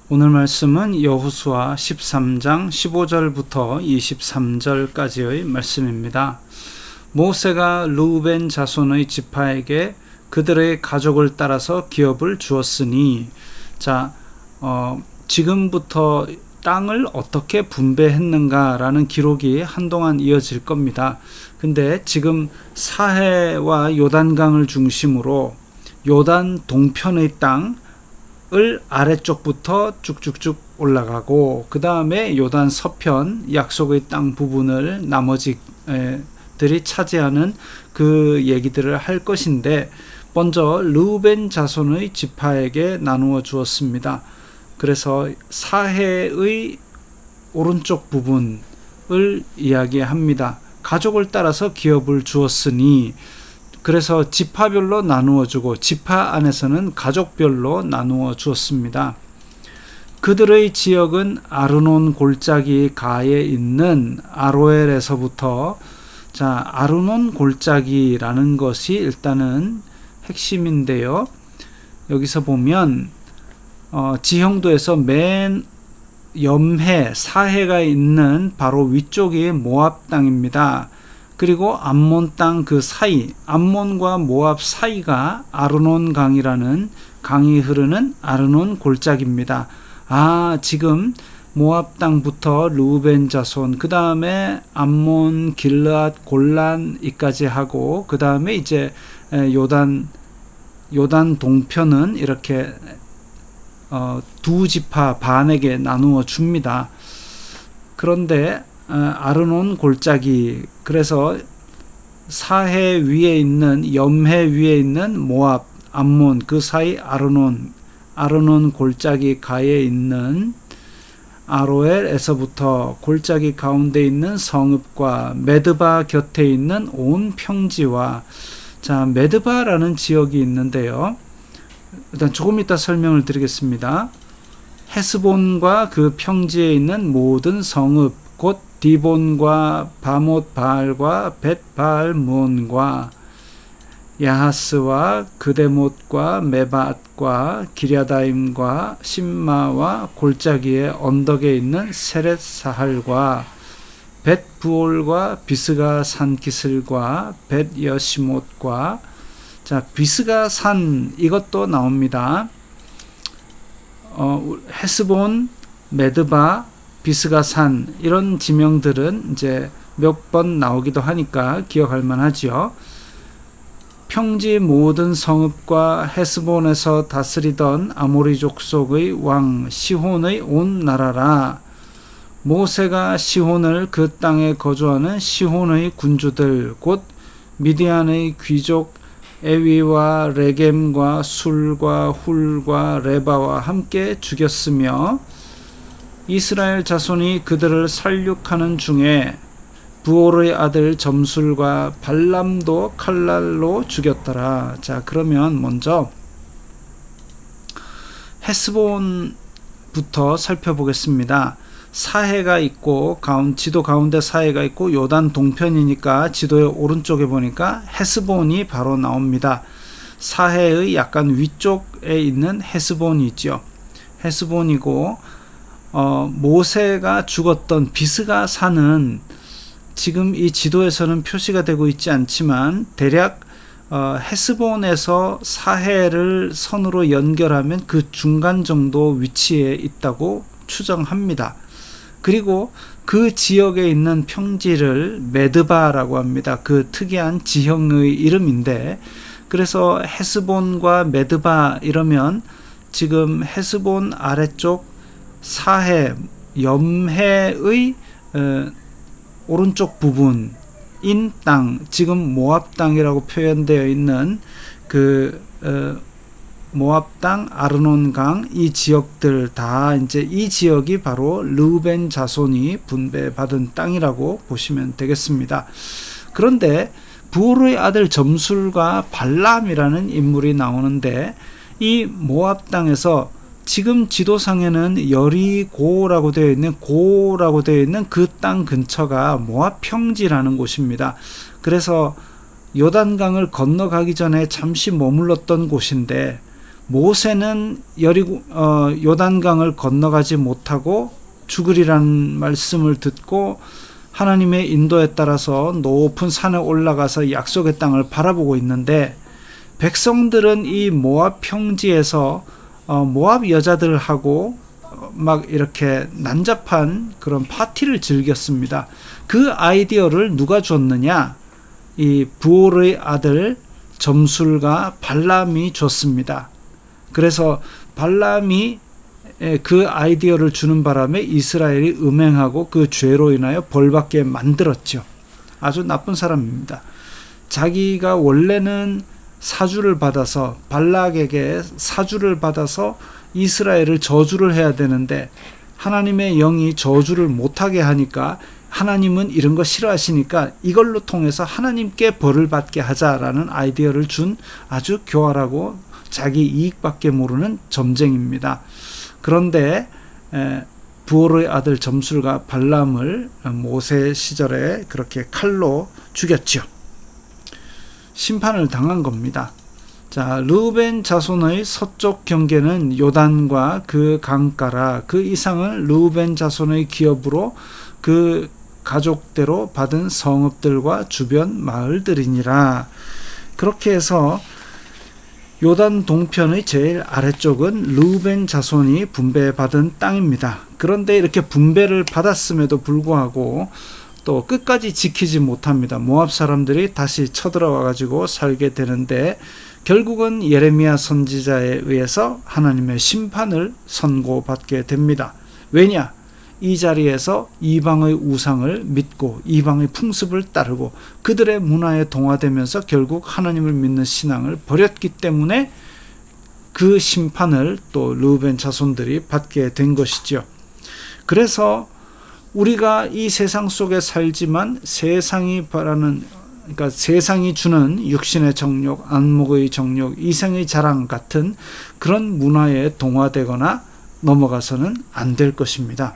오늘 말씀은 여호수아 13장 15절부터 23절까지의 말씀입니다. 모세가 르우벤 자손의 지파에게 그들의 가족을 따라서 기업을 주었으니, 지금부터 땅을 어떻게 분배했는가라는 기록이 한동안 이어질 겁니다. 근데 지금 사해와 요단강을 중심으로 요단 동편의 땅을 아래쪽부터 쭉쭉쭉 올라가고, 그 다음에 요단 서편 약속의 땅 부분을 나머지들이 차지하는 그 얘기들을 할 것인데, 먼저 르우벤 자손의 지파에게 나누어 주었습니다. 그래서 사해의 오른쪽 부분을 이야기합니다. 가족을 따라서 기업을 주었으니, 그래서 지파별로 나누어 주고 지파 안에서는 가족별로 나누어 주었습니다. 그들의 지역은 아르논 골짜기 가에 있는 아로엘에서부터, 아르논 골짜기라는 것이 일단은 핵심인데요. 여기서 보면 지형도에서 맨 염해 사해가 있는 바로 위쪽이 모압 땅입니다. 그리고 암몬 땅 그 사이, 암몬과 모압 사이가 아르논 강이라는 강이 흐르는 아르논 골짜기입니다. 지금 모압 땅부터 르우벤 자손, 그 다음에 암몬, 길르앗, 골란이까지 하고, 그 다음에 이제 요단 동편은 이렇게 두 지파 반에게 나누어 줍니다. 그런데 아르논 골짜기, 그래서 사해 위에 있는, 염해 위에 있는 모압, 암몬, 그 사이 아르논 골짜기 가에 있는 아로엘에서부터 골짜기 가운데 있는 성읍과 메드바 곁에 있는 온 평지와, 메드바라는 지역이 있는데요. 일단 조금 이따 설명을 드리겠습니다. 헤스본과 그 평지에 있는 모든 성읍, 곧 디본과 바못 바알과 벳 바알몬과 야하스와 그데못과 메밧과 기랴다임과 심마와 골짜기의 언덕에 있는 세렛 사할과 벳 부올과 비스가 산 기슬과 벳 여시못과, 비스가 산, 이것도 나옵니다. 헤스본, 메드바, 비스가 산, 이런 지명들은 이제 몇 번 나오기도 하니까 기억할 만하죠. 평지 모든 성읍과 헤스본에서 다스리던 아모리 족속의 왕 시혼의 온 나라라. 모세가 시혼을 그 땅에 거주하는 시혼의 군주들, 곧 미디안의 귀족 에위와 레겜과 술과 훌과 레바와 함께 죽였으며, 이스라엘 자손이 그들을 살육하는 중에 부올의 아들 점술과 발람도 칼날로 죽였더라. 그러면 먼저 헤스본부터 살펴보겠습니다. 사해가 있고, 지도 가운데 사해가 있고, 요단 동편이니까 지도의 오른쪽에 보니까 헤스본이 바로 나옵니다. 사해의 약간 위쪽에 있는 헤스본이 있죠. 헤스본이고, 모세가 죽었던 비스가 산은 지금 이 지도에서는 표시가 되고 있지 않지만, 대략 헤스본에서 사해를 선으로 연결하면 그 중간 정도 위치에 있다고 추정합니다. 그리고 그 지역에 있는 평지를 메드바라고 합니다. 그 특이한 지형의 이름인데, 그래서 헤스본과 메드바 이러면 지금 헤스본 아래쪽 사해, 염해의 오른쪽 부분인 땅, 지금 모압 땅이라고 표현되어 있는 그 모압 땅, 아르논 강, 이 지역들 다, 이제 이 지역이 바로 르우벤 자손이 분배받은 땅이라고 보시면 되겠습니다. 그런데 부올의 아들 점술과 발람이라는 인물이 나오는데, 이 모압 땅에서 지금 지도상에는 여리고라고 되어 있는 그 땅 근처가 모압 평지라는 곳입니다. 그래서 요단강을 건너가기 전에 잠시 머물렀던 곳인데, 모세는 요단강을 건너가지 못하고 죽으리라는 말씀을 듣고 하나님의 인도에 따라서 높은 산에 올라가서 약속의 땅을 바라보고 있는데, 백성들은 이 모압 평지에서 모압 여자들하고 막 이렇게 난잡한 그런 파티를 즐겼습니다. 그 아이디어를 누가 줬느냐? 이 부올의 아들 점술가 발람이 줬습니다. 그래서 발람이 그 아이디어를 주는 바람에 이스라엘이 음행하고 그 죄로 인하여 벌받게 만들었죠. 아주 나쁜 사람입니다. 자기가 원래는 사주를 받아서, 발락에게 사주를 받아서 이스라엘을 저주를 해야 되는데 하나님의 영이 저주를 못하게 하니까, 하나님은 이런 거 싫어하시니까 이걸로 통해서 하나님께 벌을 받게 하자라는 아이디어를 준 아주 교활하고 자기 이익밖에 모르는 점쟁입니다. 그런데 부올의 아들 점술가 발람을 모세 시절에 그렇게 칼로 죽였죠. 심판을 당한 겁니다. 자, 르우벤 자손의 서쪽 경계는 요단과 그 강가라. 그 이상은 르우벤 자손의 기업으로 그 가족대로 받은 성읍들과 주변 마을들이니라. 그렇게 해서 요단 동편의 제일 아래쪽은 르우벤 자손이 분배받은 땅입니다. 그런데 이렇게 분배를 받았음에도 불구하고 또 끝까지 지키지 못합니다. 모압 사람들이 다시 쳐들어와 가지고 살게 되는데, 결국은 예레미야 선지자에 의해서 하나님의 심판을 선고받게 됩니다. 왜냐? 이 자리에서 이방의 우상을 믿고 이방의 풍습을 따르고 그들의 문화에 동화되면서 결국 하나님을 믿는 신앙을 버렸기 때문에 그 심판을 또 르우벤 자손들이 받게 된 것이죠. 그래서 우리가 이 세상 속에 살지만 세상이 바라는, 그러니까 세상이 주는 육신의 정욕, 안목의 정욕, 이생의 자랑 같은 그런 문화에 동화되거나 넘어가서는 안 될 것입니다.